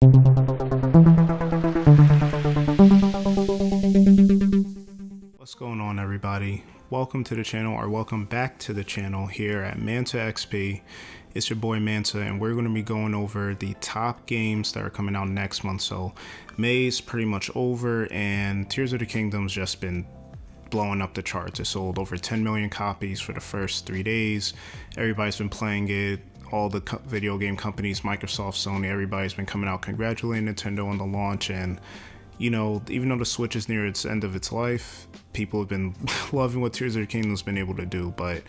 What's going on, everybody? Welcome to the channel, or welcome back to the channel here at Manta XP. It's your boy Manta, and we're going to be going over the top games that are coming out next month. So May's pretty much over, and Tears of the Kingdom's just been blowing up the charts. It sold over 10 million copies for the first 3 days. Everybody's been playing it. All the video game companies, Microsoft, Sony, everybody's been coming out congratulating Nintendo on the launch. And you know, even though the Switch is near its end of its life, people have been loving what Tears of the Kingdom's been able to do. But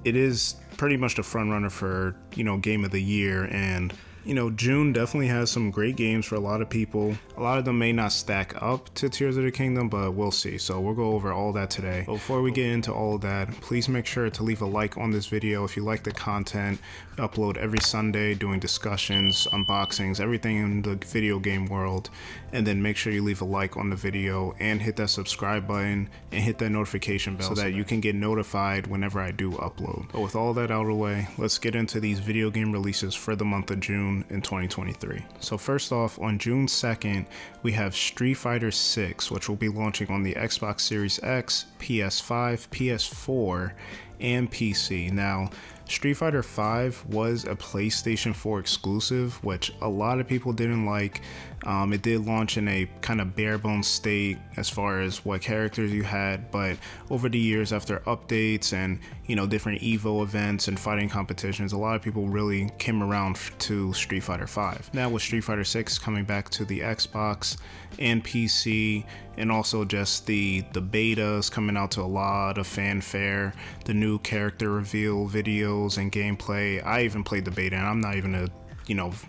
it is pretty much the front runner for, you know, game of the year. And you know, June definitely has some great games for a lot of people. A lot of them may not stack up to Tears of the Kingdom, but we'll see. So we'll go over all that today. Before we get into all of that, please make sure to leave a like on this video if you like the content. We upload every Sunday doing discussions, unboxings, everything in the video game world. And then make sure you leave a like on the video and hit that subscribe button and hit that notification bell so that you can get notified whenever I do upload. But with all that out of the way, let's get into these video game releases for the month of June in 2023. So first off, on June 2nd, we have Street Fighter 6, which will be launching on the Xbox Series X, PS5, PS4, and PC. Now, Street Fighter 5 was a PlayStation 4 exclusive, which a lot of people didn't like. It did launch in a kind of bare bones state as far as what characters you had, but over the years, after updates and, you know, different Evo events and fighting competitions, a lot of people really came around to Street Fighter 5. Now with Street Fighter 6 coming back to the Xbox and PC, and also just the betas coming out to a lot of fanfare, the new character reveal videos and gameplay. I even played the beta, and I'm not even a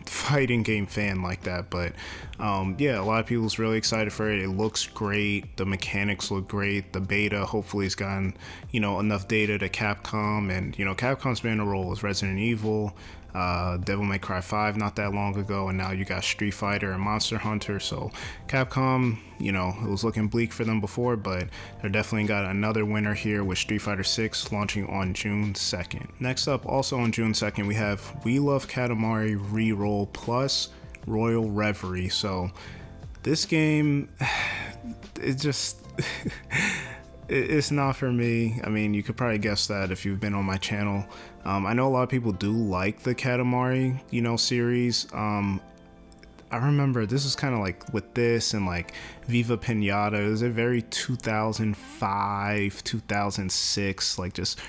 fighting game fan like that, but yeah, a lot of people's really excited for it. It looks great, the mechanics look great. The beta hopefully has gotten, you know, enough data to Capcom, and you know, Capcom's been in a role as Resident Evil, Devil May Cry 5 not that long ago, and now you got Street Fighter and Monster Hunter. So Capcom, you know, it was looking bleak for them before, but they're definitely got another winner here with Street Fighter 6 launching on June 2nd. Next up, also on June 2nd, we have We Love Katamari Reroll plus Royal Reverie. So this game, it just it's not for me. I mean, you could probably guess that if you've been on my channel. I know a lot of people do like the Katamari, you know, series. I remember this is kind of like with this and like Viva Pinata. It was a very 2005, 2006, like just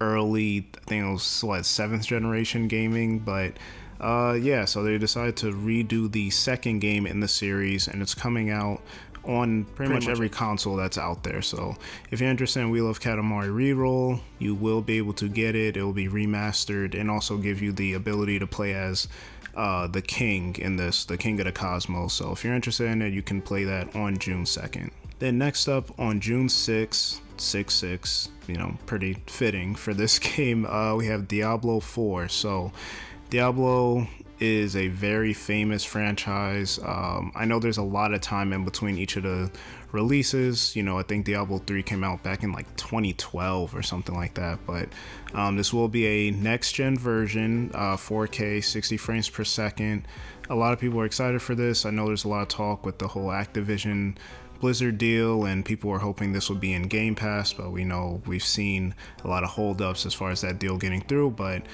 early, I think it was what, 7th generation gaming. But yeah, so they decided to redo the second game in the series, and it's coming out on pretty much every console that's out there. So if you're interested in We Love Katamari Reroll, you will be able to get it. It will be remastered and also give you the ability to play as the king in this, the king of the cosmos. So if you're interested in it, you can play that on June 2nd. Then next up on June 6th, 6/6, you know, pretty fitting for this game, we have Diablo 4. So Diablo is a very famous franchise. I know there's a lot of time in between each of the releases. You know, I think Diablo 3 came out back in like 2012 or something like that. But this will be a next-gen version, 4K, 60 frames per second. A lot of people are excited for this. I know there's a lot of talk with the whole Activision Blizzard deal, and people were hoping this would be in Game Pass, but we know we've seen a lot of holdups as far as that deal getting through. But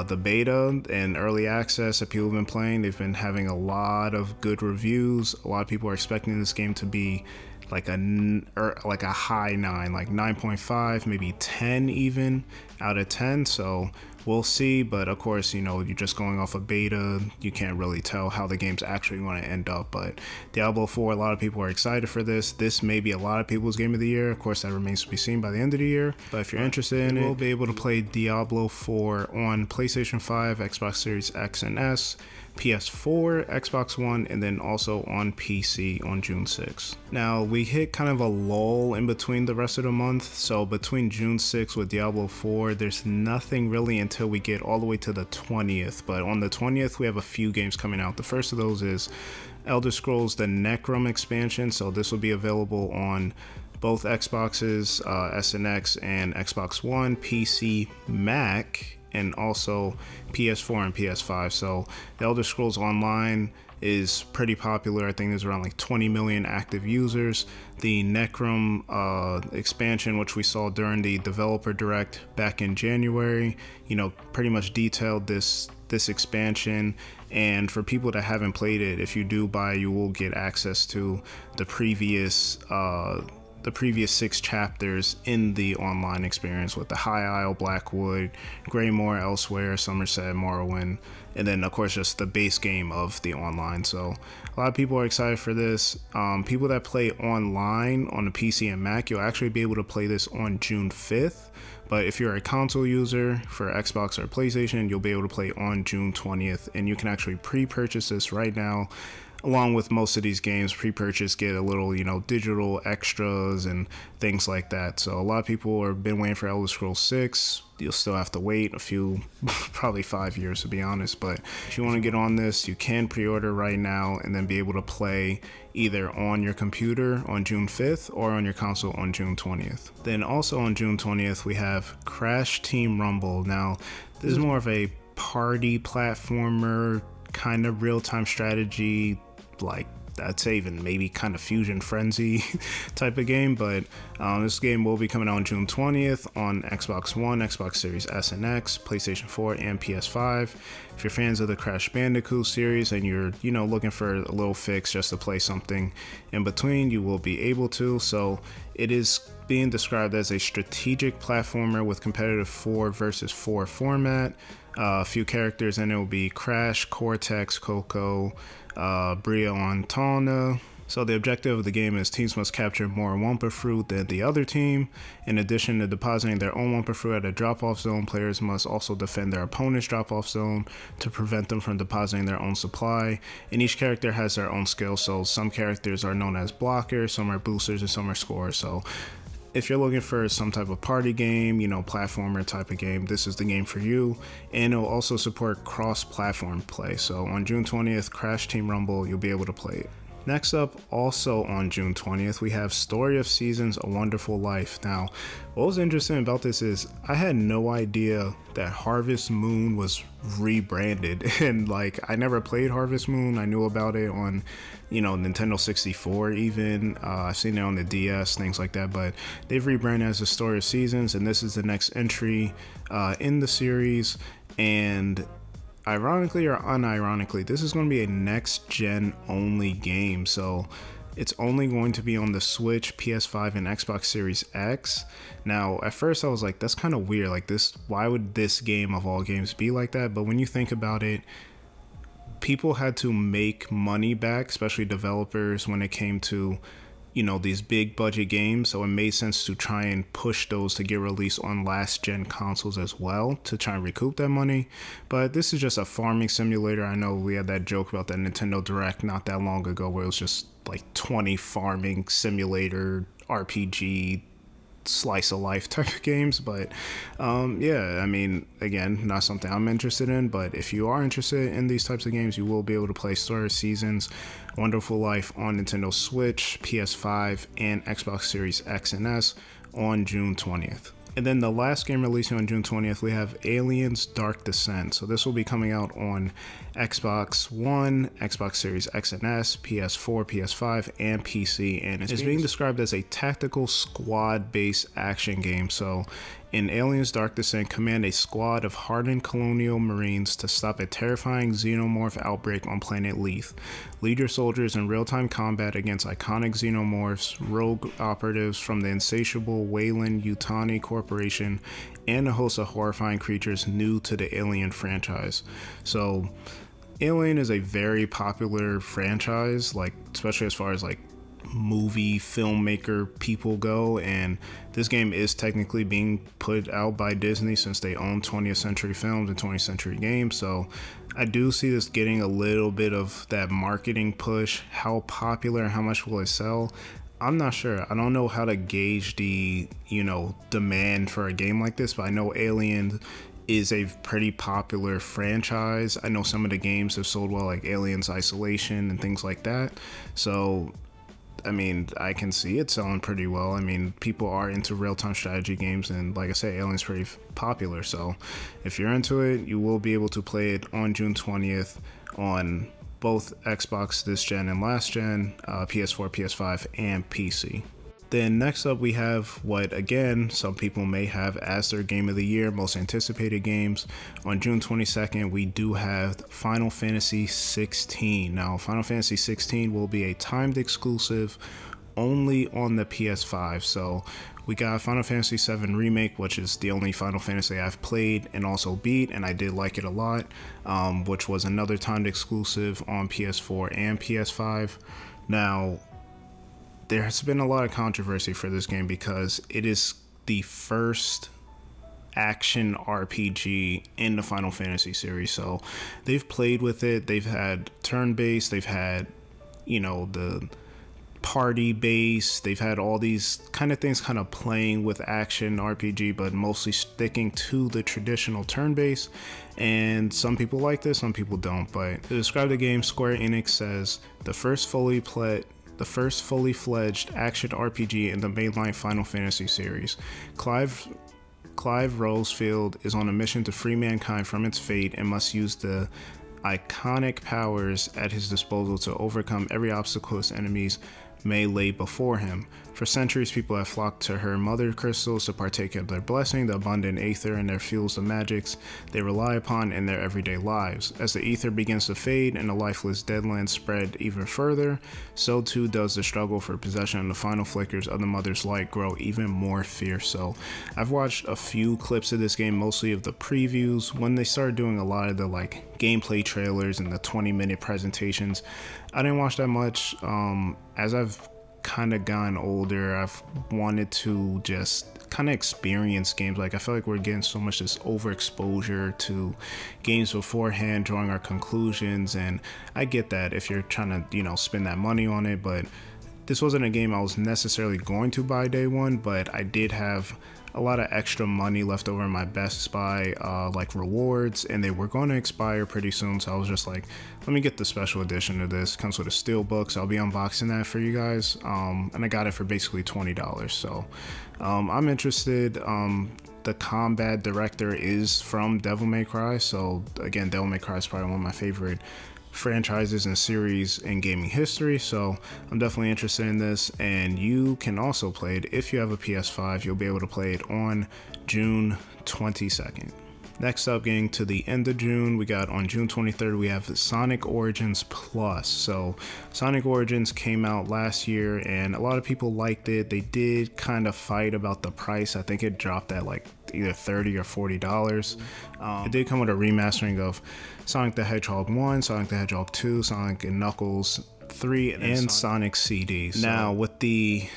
the beta and early access that people have been playing, they've been having a lot of good reviews. A lot of people are expecting this game to be like a high 9, like 9.5, maybe 10 even out of 10. So we'll see, but of course, you know, you're just going off a beta, you can't really tell how the game's actually going to end up. But Diablo 4, a lot of people are excited for this. This may be a lot of people's game of the year. Of course, that remains to be seen by the end of the year, but if you're interested in it, you'll be able to play Diablo 4 on PlayStation 5, Xbox Series X and S, PS4, Xbox One, and then also on PC on June 6th. Now, we hit kind of a lull in between the rest of the month, so between June 6th with Diablo 4, there's nothing really until we get all the way to the 20th, but on the 20th, we have a few games coming out. The first of those is Elder Scrolls, the Necrom expansion, so this will be available on both Xboxes, S and X, and Xbox One, PC, Mac, and also PS4 and PS5. So the Elder Scrolls Online is pretty popular. I think there's around like 20 million active users. The Necrom expansion, which we saw during the developer direct back in January, pretty much detailed this expansion. And for people that haven't played it, if you do buy, you will get access to the previous 6 chapters in the online experience with the High Isle, Blackwood, Greymoor, Elsewhere, Somerset, Morrowind, and then of course just the base game of the online. So a lot of people are excited for this. People that play online on the PC and Mac, you'll actually be able to play this on June 5th. But if you're a console user for Xbox or PlayStation, you'll be able to play on June 20th, and you can actually pre-purchase this right now. Along with most of these games, pre-purchase get a little, digital extras and things like that. So a lot of people have been waiting for Elder Scrolls 6. You'll still have to wait a few, probably 5 years to be honest. But if you want to get on this, you can pre-order right now and then be able to play either on your computer on June 5th or on your console on June 20th. Then also on June 20th, we have Crash Team Rumble. Now, this is more of a party platformer, kind of real-time strategy, like I'd say even maybe kind of Fusion Frenzy type of game, but this game will be coming out on June 20th on Xbox One, Xbox Series S and X, PlayStation 4, and PS5. If you're fans of the Crash Bandicoot series and you're, looking for a little fix just to play something in between, you will be able to. So it is being described as a strategic platformer with competitive 4 versus 4 format. A few characters in it will be Crash, Cortex, Coco, Brio, and Tawna. So the objective of the game is teams must capture more Wumpa Fruit than the other team. In addition to depositing their own Wumpa Fruit at a drop-off zone, players must also defend their opponent's drop-off zone to prevent them from depositing their own supply. And each character has their own skill, so some characters are known as blockers, some are boosters, and some are scorers. So if you're looking for some type of party game, platformer type of game, this is the game for you. And it'll also support cross-platform play. So on June 20th, Crash Team Rumble, you'll be able to play it. Next up, also on June 20th, we have Story of Seasons, A Wonderful Life. Now, what was interesting about this is I had no idea that Harvest Moon was rebranded. And I never played Harvest Moon. I knew about it on, Nintendo 64 even. I've seen it on the DS, things like that. But they've rebranded as The Story of Seasons, and this is the next entry in the series. And ironically or unironically, this is going to be a next-gen only game, so it's only going to be on the Switch, PS5, and Xbox Series X. Now, at first I was like, that's kind of weird, why would this game of all games be like that? But when you think about it, people had to make money back, especially developers, when it came to these big budget games, so it made sense to try and push those to get released on last gen consoles as well to try and recoup that money. But this is just a farming simulator. I know we had that joke about that Nintendo Direct not that long ago where it was just 20 farming simulator RPG slice of life type of games. But again, not something I'm interested in, but if you are interested in these types of games, you will be able to play Story of Seasons, Wonderful Life on Nintendo Switch, PS5, and Xbox Series X and S on June 20th. And then the last game releasing on June 20th, we have Aliens Dark Descent. So this will be coming out on Xbox One, Xbox Series X and S, PS4, PS5, and PC. And it's being described as a tactical squad-based action game. So in Aliens Dark Descent, command a squad of hardened colonial marines to stop a terrifying xenomorph outbreak on planet Leith. Lead your soldiers in real-time combat against iconic xenomorphs, rogue operatives from the insatiable Weyland-Yutani Corporation, and a host of horrifying creatures new to the Alien franchise. So Alien is a very popular franchise, especially as far as movie filmmaker people go, and this game is technically being put out by Disney since they own 20th Century Films and 20th Century Games. So I do see this getting a little bit of that marketing push. How popular and how much will it sell? I'm not sure. I don't know how to gauge the demand for a game like this, but I know Alien is a pretty popular franchise. I know some of the games have sold well, like Aliens Isolation and things like that. So I can see it selling pretty well. People are into real-time strategy games, and like I said, Alien's pretty popular. So if you're into it, you will be able to play it on June 20th on both Xbox this gen and last gen, PS4, PS5, and PC. Then next up we have what, again, some people may have as their game of the year, most anticipated games. On June 22nd, we do have Final Fantasy 16. Now, Final Fantasy 16 will be a timed exclusive only on the PS5. So we got Final Fantasy VII Remake, which is the only Final Fantasy I've played and also beat, and I did like it a lot, which was another timed exclusive on PS4 and PS5. Now, there has been a lot of controversy for this game because it is the first action RPG in the Final Fantasy series. So they've played with it. They've had turn-based, they've had, the party base, they've had all these kind of things kind of playing with action RPG, but mostly sticking to the traditional turn-based. And some people like this, some people don't. But to describe the game, Square Enix says the first fully fledged action RPG in the mainline Final Fantasy series. Clive Rosefield is on a mission to free mankind from its fate and must use the iconic powers at his disposal to overcome every obstacle his enemies may lay before him. For centuries, people have flocked to her mother crystals to partake of their blessing, the abundant aether, and their fuels the magics they rely upon in their everyday lives. As the aether begins to fade and the lifeless deadlands spread even further, so too does the struggle for possession of the final flickers of the mother's light grow even more fierce. So I've watched a few clips of this game, mostly of the previews. When they started doing a lot of the gameplay trailers and the 20-minute presentations, I didn't watch that much. As I've kind of gotten older, I've wanted to just kind of experience games. I feel like we're getting so much this overexposure to games beforehand, drawing our conclusions, and I get that if you're trying to, spend that money on it, but this wasn't a game I was necessarily going to buy day one, but I did have a lot of extra money left over in my Best Buy rewards, and they were going to expire pretty soon, so I was just like, let me get the special edition of this. It comes with a steelbook, so I'll be unboxing that for you guys, and I got it for basically $20, so I'm interested. The combat director is from Devil May Cry, so again, Devil May Cry is probably one of my favorite franchises and series in gaming history, so I'm definitely interested in this. And you can also play it if you have a PS5. You'll be able to play it on June 22nd. Next up, getting to the end of June, we got on June 23rd, we have Sonic Origins Plus. So Sonic Origins came out last year and a lot of people liked it. They did kind of fight about the price. I think it dropped at either $30 or $40. It did come with a remastering of Sonic the Hedgehog 1, Sonic the Hedgehog 2, Sonic and Knuckles 3, and Sonic CD. So now with the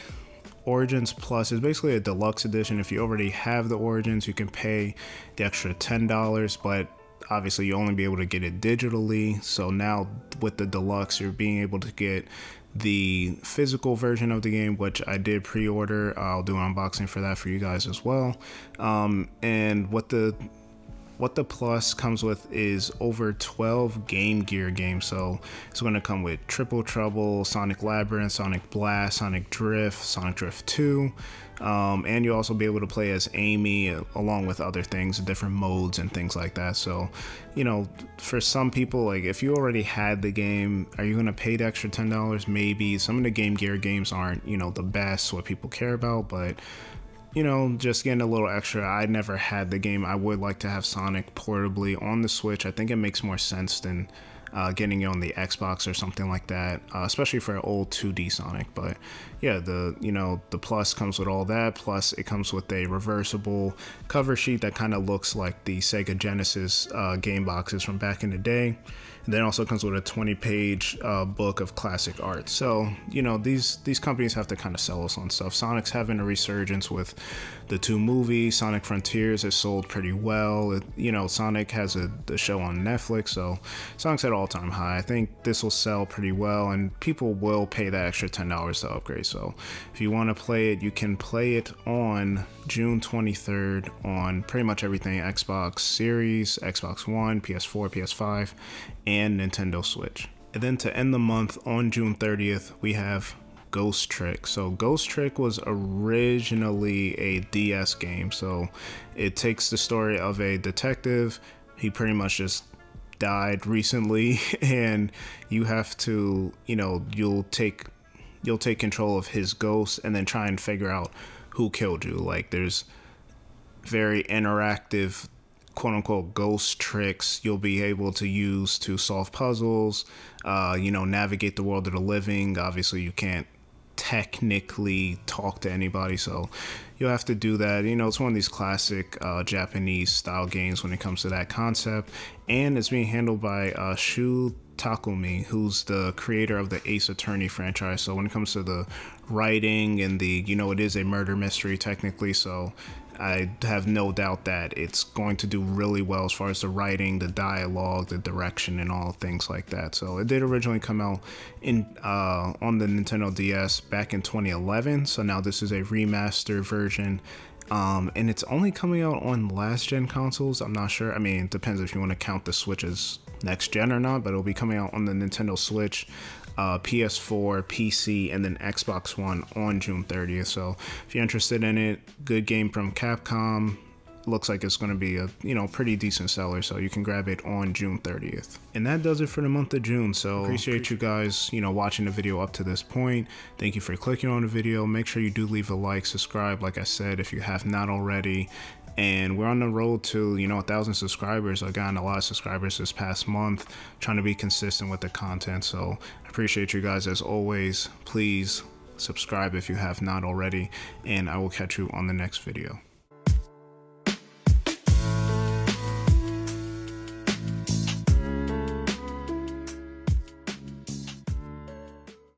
Origins Plus, is basically a deluxe edition. If you already have the Origins, you can pay the extra $10, but obviously you only be able to get it digitally. So now with the deluxe, you're being able to get the physical version of the game, which I did pre-order. I'll do an unboxing for that for you guys as well. And what the Plus comes with is over 12 Game Gear games. So it's going to come with Triple Trouble, Sonic Labyrinth, Sonic Blast, Sonic Drift, Sonic Drift 2. And you'll also be able to play as Amy along with other things, different modes and things like that. So, for some people, if you already had the game, are you going to pay the extra $10? Maybe. Some of the Game Gear games aren't, the best, what people care about, but just getting a little extra. I never had the game. I would like to have Sonic portably on the Switch. I think it makes more sense than getting it on the Xbox or something like that, especially for an old 2D Sonic. But yeah, the Plus comes with all that. Plus it comes with a reversible cover sheet that kind of looks like the Sega Genesis game boxes from back in the day. And then also comes with a 20-page book of classic art. So, these companies have to kind of sell us on stuff. Sonic's having a resurgence with the 2 movies. Sonic Frontiers has sold pretty well. Sonic has the show on Netflix, so Sonic's at all-time high. I think this will sell pretty well, and people will pay that extra $10 to upgrade. So if you want to play it, you can play it on June 23rd on pretty much everything: Xbox Series, Xbox One, PS4, PS5, and Nintendo Switch. And then to end the month on June 30th, we have Ghost Trick. So Ghost Trick was originally a DS game. So it takes the story of a detective. He pretty much just died recently, and you have to, you know, you'll take control of his ghost and then try and figure out who killed you. Like, there's very interactive quote unquote ghost tricks you'll be able to use to solve puzzles, you know, navigate the world of the living. Obviously, you can't technically talk to anybody, so you'll have to do that. You know, it's one of these classic Japanese style games when it comes to that concept, and it's being handled by Shu Takumi, who's the creator of the Ace Attorney franchise. So when it comes to the writing and the, you know, it is a murder mystery technically, so I have no doubt that it's going to do really well as far as the writing, the dialogue, the direction, and all things like that. So it did originally come out in on the Nintendo DS back in 2011. So now this is a remastered version. And it's only coming out on last gen consoles. I'm not sure. I mean, it depends if you want to count the Switch as next gen or not, but it'll be coming out on the Nintendo Switch, PS4, PC, and then Xbox One on June 30th. So if you're interested in it, good game from Capcom. Looks like it's going to be a, you know, pretty decent seller, so you can grab it on June 30th. And that does it for the month of June. So appreciate you guys, you know, watching the video up to this point. Thank you for clicking on the video. Make sure you do leave a like, subscribe, like I said, if you have not already. And we're on the road to, you know, 1,000 subscribers. I've gotten a lot of subscribers this past month, trying to be consistent with the content. So I appreciate you guys as always. Please subscribe if you have not already, and I will catch you on the next video.